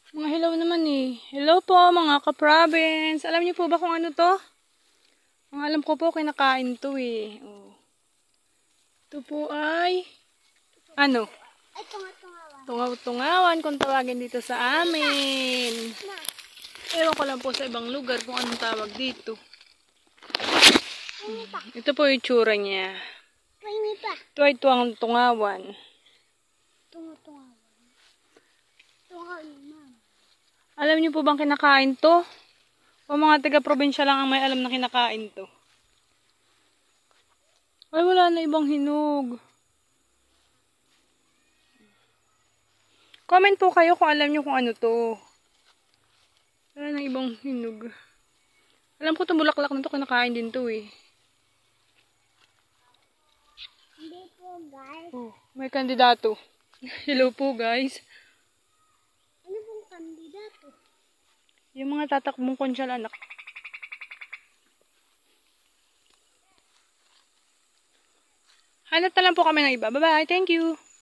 Mga hello naman eh. Hello po mga ka-province. Alam niyo po ba kung ano to? Ang alam ko po kinakain to eh. Oh. Ito po ay ano? Ay, tunga-tungawan. Tungaw-tungawan kung tawagin dito sa amin. Ewan ko lang po sa ibang lugar kung anong tawag dito. Ito po yung tsura niya. Pahingi pa. Ito ay tungawan. Tunga-tungawan. Tunga-tungawan. Alam niyo po bang kinakain to? O mga taga-probinsya lang ang may alam na kinakain to? Ay, wala na ibang hinog. Comment po kayo kung alam niyo kung ano to. Wala na ibang hinog. Alam ko itong bulaklak na to, kinakain din to eh. Hindi po, guys. Oh, may kandidato. Hello po guys. Ano pong kandidato? Yung mga tatakbong konsyal anak. Hanap na lang po kami ng iba. Bye-bye. Thank you.